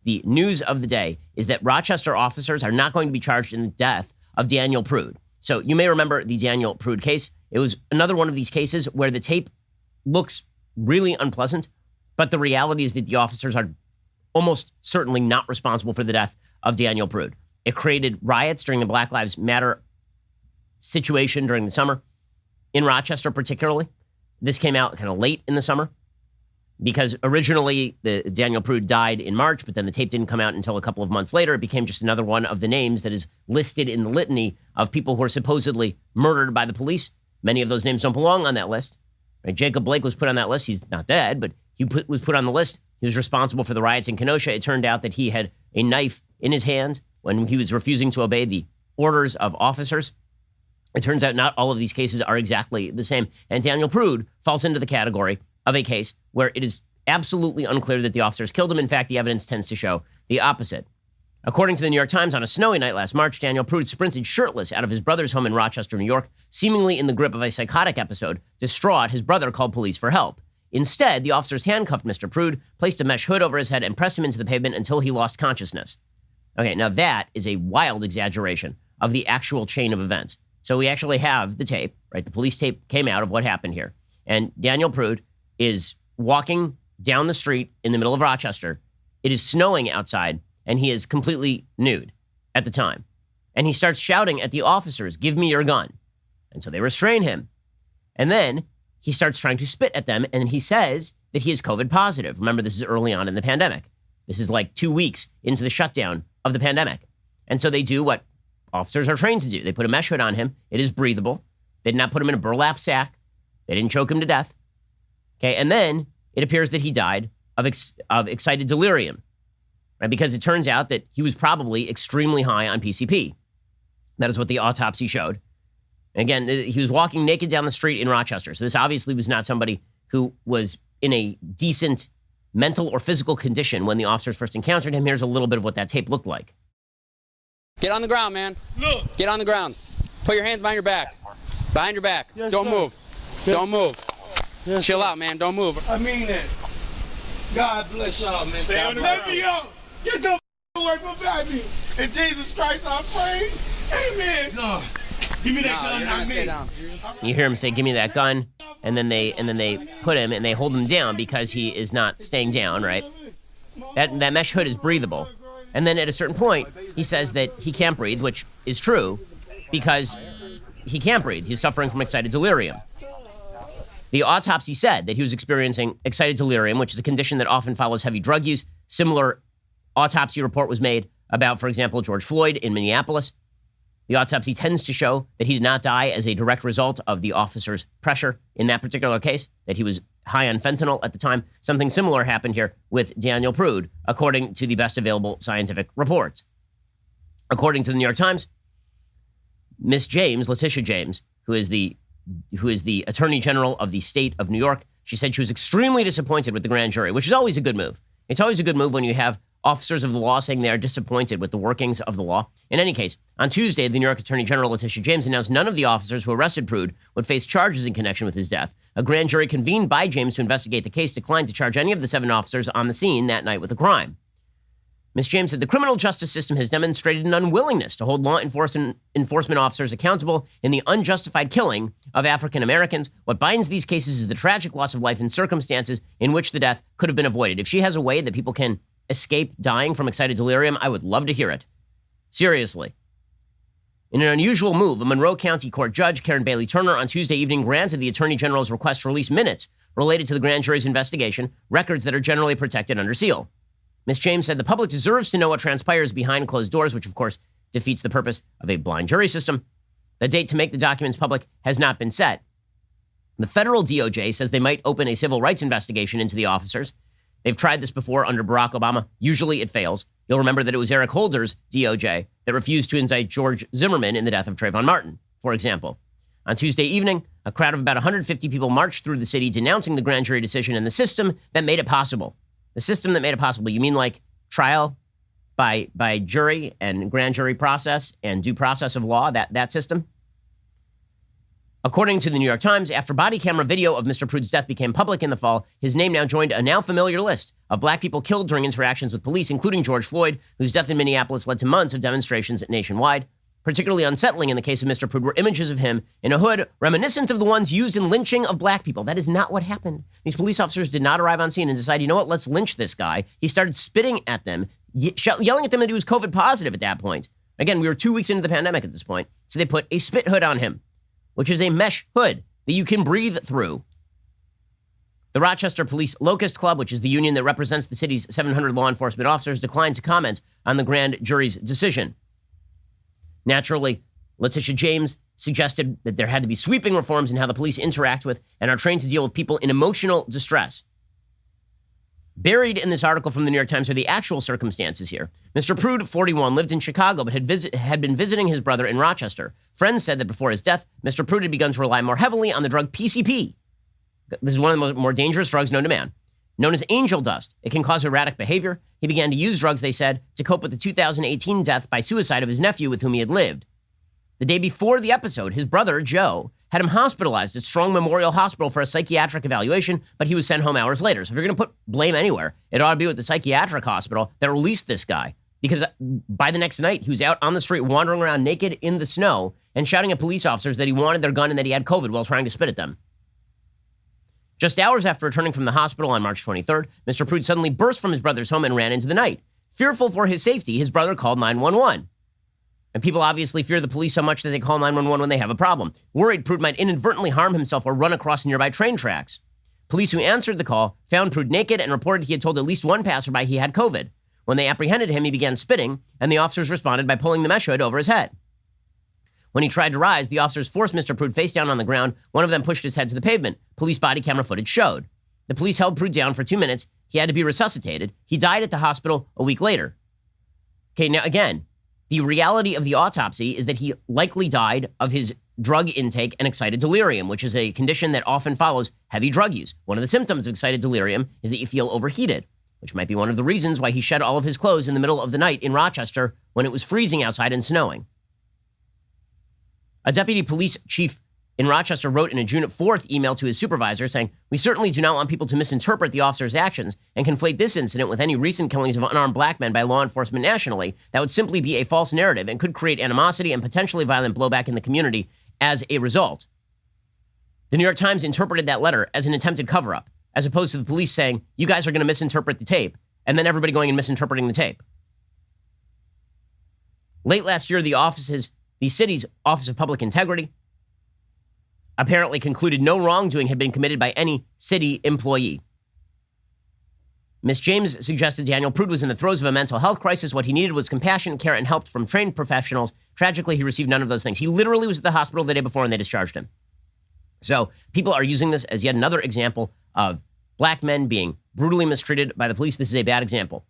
the news of the day is that Rochester officers are not going to be charged in the death of Daniel Prude. So you may remember the Daniel Prude case. It was another one of these cases where the tape looks really unpleasant, but the reality is that the officers are almost certainly not responsible for the death of Daniel Prude. It created riots during the Black Lives Matter situation during the summer, in Rochester particularly. This came out kind of late in the summer because originally the Daniel Prude died in March, but then the tape didn't come out until a couple of months later. It became just another one of the names that is listed in the litany of people who are supposedly murdered by the police. Many of those names don't belong on that list. Right? Jacob Blake was put on that list. He's not dead, but he was put on the list. He was responsible for the riots in Kenosha. It turned out that he had a knife in his hand when he was refusing to obey the orders of officers. It turns out not all of these cases are exactly the same. And Daniel Prude falls into the category of a case where it is absolutely unclear that the officers killed him. In fact, the evidence tends to show the opposite. According to the New York Times, on a snowy night last March, Daniel Prude sprinted shirtless out of his brother's home in Rochester, New York, seemingly in the grip of a psychotic episode. Distraught, his brother called police for help. Instead, the officers handcuffed Mr. Prude, placed a mesh hood over his head, and pressed him into the pavement until he lost consciousness. Okay, now that is a wild exaggeration of the actual chain of events. So we actually have the tape, right? The police tape came out of what happened here. And Daniel Prude is walking down the street in the middle of Rochester. It is snowing outside, and he is completely nude at the time. And he starts shouting at the officers, "Give me your gun." And so they restrain him. And then he starts trying to spit at them, and he says that he is COVID positive. Remember, this is early on in the pandemic. This is like 2 weeks into the shutdown of the pandemic. And so they do what officers are trained to do. They put a mesh hood on him. It is breathable. They did not put him in a burlap sack. They didn't choke him to death. Okay, and then it appears that he died of excited delirium, right? Because it turns out that he was probably extremely high on PCP. That is what the autopsy showed. And again, he was walking naked down the street in Rochester. So this obviously was not somebody who was in a decent mental or physical condition when the officers first encountered him. Here's a little bit of what that tape looked like. Get on the ground, man. Look. Get on the ground. Put your hands behind your back. Behind your back. Yes, Don't sir. move. Yes. Don't move. Yes, Chill sir. out, man. Don't move. I mean that. God bless y'all, man. Stay on the Let ground. me up. Get the away from me. In Jesus Christ, I pray. Amen. Son, give me that No, gun, you're not gonna me. stay down. You hear him say, "Give me that gun," and then they put him and they hold him down because he is not staying down, right? That mesh hood is breathable. And then at a certain point, he says that he can't breathe, which is true because he can't breathe. He's suffering from excited delirium. The autopsy said that he was experiencing excited delirium, which is a condition that often follows heavy drug use. Similar autopsy report was made about, for example, George Floyd in Minneapolis. The autopsy tends to show that he did not die as a direct result of the officer's pressure in that particular case, that he was high on fentanyl at the time. Something similar happened here with Daniel Prude, according to the best available scientific reports. According to the New York Times, Miss James, Letitia James, who is the Attorney General of the state of New York, she said she was extremely disappointed with the grand jury, which is always a good move. It's always a good move when you have officers of the law saying they are disappointed with the workings of the law. In any case, on Tuesday, the New York Attorney General Letitia James announced none of the officers who arrested Prude would face charges in connection with his death. A grand jury convened by James to investigate the case declined to charge any of the 7 officers on the scene that night with the crime. Ms. James said the criminal justice system has demonstrated an unwillingness to hold law enforcement officers accountable in the unjustified killing of African Americans. What binds these cases is the tragic loss of life in circumstances in which the death could have been avoided. If she has a way that people can escape dying from excited delirium, I would love to hear it. Seriously. In an unusual move, a Monroe County Court judge, Karen Bailey Turner, on Tuesday evening granted the Attorney General's request to release minutes related to the grand jury's investigation, records that are generally protected under seal. Ms. James said the public deserves to know what transpires behind closed doors, which of course defeats the purpose of a blind jury system. The date to make the documents public has not been set. The federal DOJ says they might open a civil rights investigation into the officers. They've tried this before under Barack Obama. Usually it fails. You'll remember that it was Eric Holder's DOJ that refused to indict George Zimmerman in the death of Trayvon Martin, for example. On Tuesday evening, a crowd of about 150 people marched through the city denouncing the grand jury decision and the system that made it possible. The system that made it possible. You mean like trial by jury and grand jury process and due process of law, that system? According to the New York Times, after body camera video of Mr. Prude's death became public in the fall, his name now joined a now familiar list of black people killed during interactions with police, including George Floyd, whose death in Minneapolis led to months of demonstrations nationwide. Particularly unsettling in the case of Mr. Prude were images of him in a hood reminiscent of the ones used in lynching of black people. That is not what happened. These police officers did not arrive on scene and decide, you know what, let's lynch this guy. He started spitting at them, yelling at them that he was COVID positive at that point. Again, we were 2 weeks into the pandemic at this point, so they put a spit hood on him, which is a mesh hood that you can breathe through. The Rochester Police Locust Club, which is the union that represents the city's 700 law enforcement officers, declined to comment on the grand jury's decision. Naturally, Letitia James suggested that there had to be sweeping reforms in how the police interact with and are trained to deal with people in emotional distress. Buried in this article from the New York Times are the actual circumstances here. Mr. Prude, 41, lived in Chicago but had been visiting his brother in Rochester. Friends said that before his death, Mr. Prude had begun to rely more heavily on the drug PCP. This is one of the more dangerous drugs known to man. Known as angel dust, it can cause erratic behavior. He began to use drugs, they said, to cope with the 2018 death by suicide of his nephew with whom he had lived. The day before the episode, his brother, Joe, had him hospitalized at Strong Memorial Hospital for a psychiatric evaluation, but he was sent home hours later. So if you're going to put blame anywhere, it ought to be with the psychiatric hospital that released this guy. Because by the next night, he was out on the street wandering around naked in the snow and shouting at police officers that he wanted their gun and that he had COVID while trying to spit at them. Just hours after returning from the hospital on March 23rd, Mr. Prude suddenly burst from his brother's home and ran into the night. Fearful for his safety, his brother called 911. And people obviously fear the police so much that they call 911 when they have a problem. Worried Prude might inadvertently harm himself or run across nearby train tracks. Police who answered the call found Prude naked and reported he had told at least one passerby he had COVID. When they apprehended him, he began spitting, and the officers responded by pulling the mesh hood over his head. When he tried to rise, the officers forced Mr. Prude face down on the ground. One of them pushed his head to the pavement. Police body camera footage showed. The police held Prude down for 2 minutes. He had to be resuscitated. He died at the hospital a week later. Okay, now again, the reality of the autopsy is that he likely died of his drug intake and excited delirium, which is a condition that often follows heavy drug use. One of the symptoms of excited delirium is that you feel overheated, which might be one of the reasons why he shed all of his clothes in the middle of the night in Rochester when it was freezing outside and snowing. A deputy police chief in Rochester wrote in a June 4th email to his supervisor saying, "We certainly do not want people to misinterpret the officer's actions and conflate this incident with any recent killings of unarmed black men by law enforcement nationally. That would simply be a false narrative and could create animosity and potentially violent blowback in the community as a result." The New York Times interpreted that letter as an attempted cover-up, as opposed to the police saying, you guys are going to misinterpret the tape, and then everybody going and misinterpreting the tape. Late last year, the city's Office of Public Integrity apparently concluded no wrongdoing had been committed by any city employee. Ms. James suggested Daniel Prude was in the throes of a mental health crisis. What he needed was compassion, care, and help from trained professionals. Tragically, he received none of those things. He literally was at the hospital the day before and they discharged him. So people are using this as yet another example of black men being brutally mistreated by the police. This is a bad example.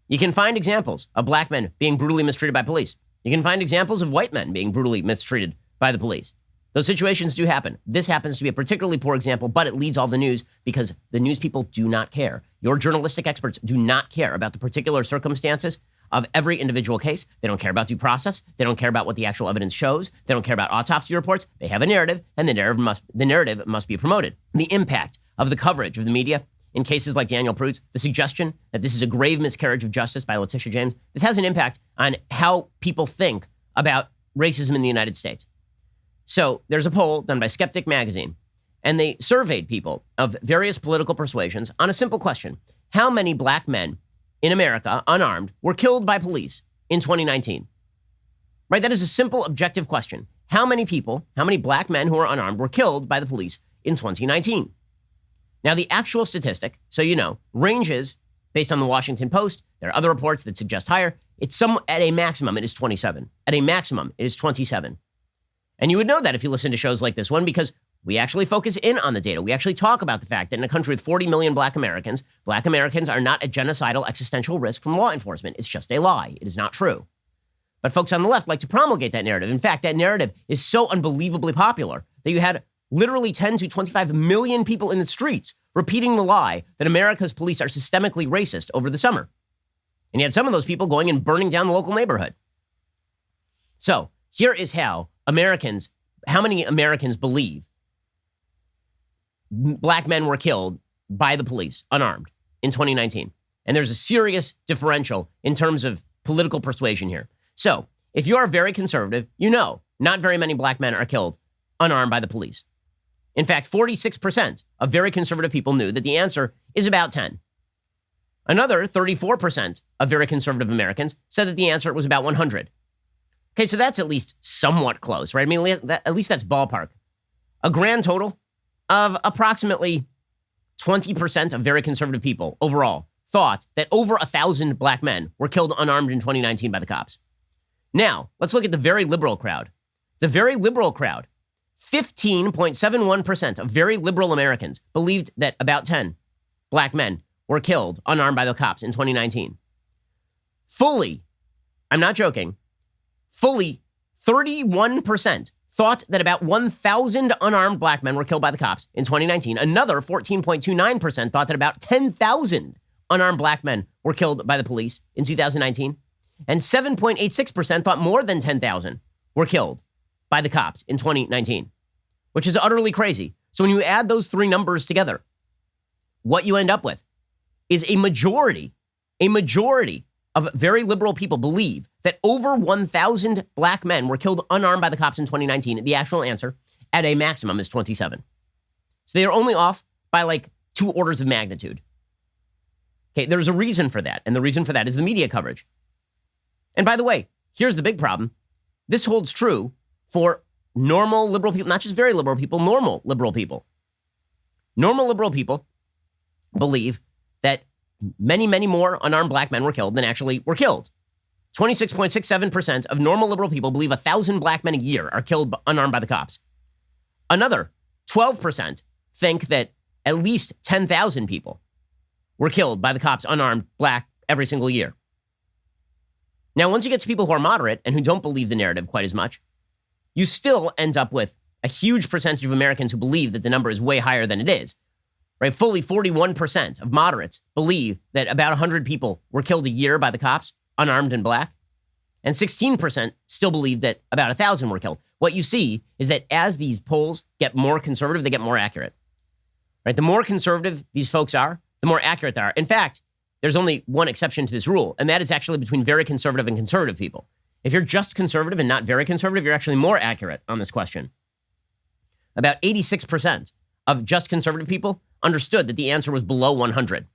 You can find examples of black men being brutally mistreated by police. You can find examples of white men being brutally mistreated by the police. Those situations do happen. This happens to be a particularly poor example, but it leads all the news because the news people do not care. Your journalistic experts do not care about the particular circumstances of every individual case. They don't care about due process. They don't care about what the actual evidence shows. They don't care about autopsy reports. They have a narrative, and the narrative must be promoted. The impact of the coverage of the media in cases like Daniel Prude's, the suggestion that this is a grave miscarriage of justice by Letitia James, this has an impact on how people think about racism in the United States. So there's a poll done by Skeptic Magazine, and they surveyed people of various political persuasions on a simple question. How many black men in America, unarmed, were killed by police in 2019? Right? That is a simple, objective question. How many people, how many black men who are unarmed were killed by the police in 2019? Now, the actual statistic, so you know, ranges based on the Washington Post. There are other reports that suggest higher. At a maximum, it is 27. At a maximum, it is 27. And you would know that if you listen to shows like this one, because we actually focus in on the data. We actually talk about the fact that in a country with 40 million black Americans are not a genocidal existential risk from law enforcement. It's just a lie. It is not true. But folks on the left like to promulgate that narrative. In fact, that narrative is so unbelievably popular that you had literally 10 to 25 million people in the streets repeating the lie that America's police are systemically racist over the summer. And you had some of those people going and burning down the local neighborhood. So here is how Americans how many Americans believe black men were killed by the police, unarmed, in 2019. And there's a serious differential in terms of political persuasion here. So if you are very conservative, you know not very many black men are killed unarmed by the police. In fact, 46% of very conservative people knew that the answer is about 10. Another 34% of very conservative Americans said that the answer was about 100. Okay, so that's at least somewhat close, right? I mean, at least that's ballpark. A grand total of approximately 20% of very conservative people overall thought that over 1,000 black men were killed unarmed in 2019 by the cops. Now, let's look at the very liberal crowd. The very liberal crowd, 15.71% of very liberal Americans believed that about 10 black men were killed unarmed by the cops in 2019. Fully, I'm not joking, fully 31% thought that about 1,000 unarmed black men were killed by the cops in 2019. Another 14.29% thought that about 10,000 unarmed black men were killed by the police in 2019. And 7.86% thought more than 10,000 were killed by the cops in 2019, which is utterly crazy. So when you add those three numbers together, what you end up with is a majority of very liberal people believe that over 1,000 black men were killed unarmed by the cops in 2019. The actual answer at a maximum is 27. So they are only off by like 2 orders of magnitude. Okay, there's a reason for that. And the reason for that is the media coverage. And by the way, here's the big problem. This holds true for normal liberal people, not just very liberal people, normal liberal people. Normal liberal people believe that many, many more unarmed black men were killed than actually were killed. 26.67% of normal liberal people believe 1,000 black men a year are killed unarmed by the cops. Another 12% think that at least 10,000 people were killed by the cops unarmed black every single year. Now, once you get to people who are moderate and who don't believe the narrative quite as much, you still end up with a huge percentage of Americans who believe that the number is way higher than it is. Right? Fully 41% of moderates believe that about 100 people were killed a year by the cops, unarmed and black. And 16% still believe that about 1,000 were killed. What you see is that as these polls get more conservative, they get more accurate. Right? The more conservative these folks are, the more accurate they are. In fact, there's only one exception to this rule, and that is actually between very conservative and conservative people. If you're just conservative and not very conservative, you're actually more accurate on this question. About 86% of just conservative people understood that the answer was below 100.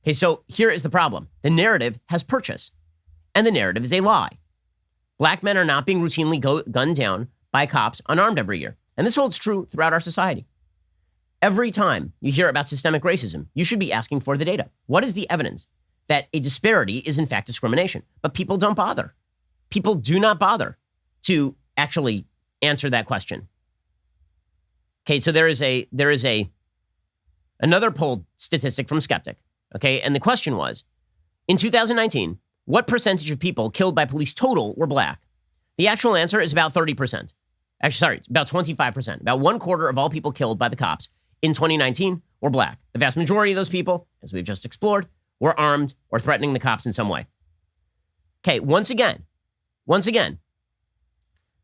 Okay, so here is the problem. The narrative has purchase, and the narrative is a lie. Black men are not being routinely gunned down by cops unarmed every year. And this holds true throughout our society. Every time you hear about systemic racism, you should be asking for the data. What is the evidence that a disparity is in fact discrimination? But people don't bother. People do not bother to actually answer that question. Okay, so there is another poll statistic from Skeptic. Okay, and the question was, in 2019, what percentage of people killed by police total were black? The actual answer is about 30%. Actually, sorry, it's about 25%. About 1/4 of all people killed by the cops in 2019 were black. The vast majority of those people, as we've just explored, were armed or threatening the cops in some way. Okay, once again,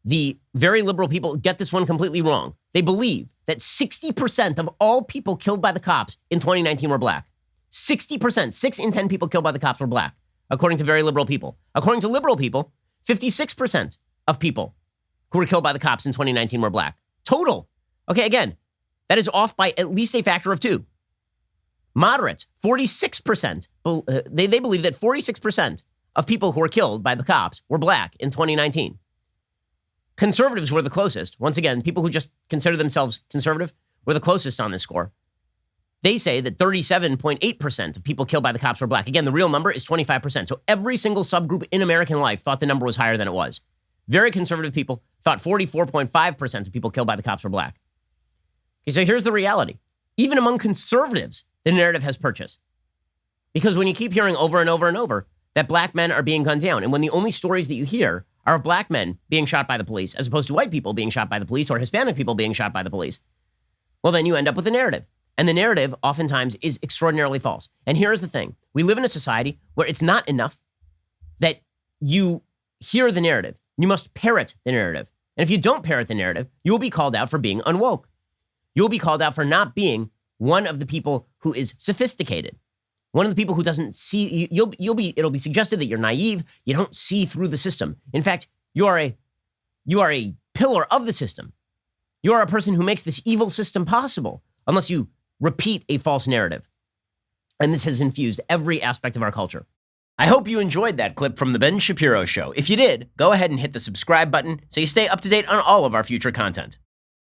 the very liberal people get this one completely wrong. They believe that 60% of all people killed by the cops in 2019 were black. 60%, 6 in 10 people killed by the cops were black, according to very liberal people. According to liberal people, 56% of people who were killed by the cops in 2019 were black. Total. Okay, again, that is off by at least a factor of 2. Moderates, 46%, they believe that 46% of people who were killed by the cops were black in 2019. Conservatives were the closest. Once again, people who just consider themselves conservative were the closest on this score. They say that 37.8% of people killed by the cops were black. Again, the real number is 25%. So every single subgroup in American life thought the number was higher than it was. Very conservative people thought 44.5% of people killed by the cops were black. Okay, so here's the reality. Even among conservatives, the narrative has purchase. Because when you keep hearing over and over and over that black men are being gunned down, and when the only stories that you hear are of black men being shot by the police, as opposed to white people being shot by the police or Hispanic people being shot by the police, well, then you end up with a narrative. And the narrative oftentimes is extraordinarily false. And here's the thing. We live in a society where it's not enough that you hear the narrative. You must parrot the narrative. And if you don't parrot the narrative, you will be called out for being unwoke. You will be called out for not being one of the people who is sophisticated. One of the people who doesn't see, it'll be suggested that you're naive, you don't see through the system. In fact, you are a pillar of the system. You are a person who makes this evil system possible, unless you repeat a false narrative. And this has infused every aspect of our culture. I hope you enjoyed that clip from The Ben Shapiro Show. If you did, go ahead and hit the subscribe button so you stay up to date on all of our future content.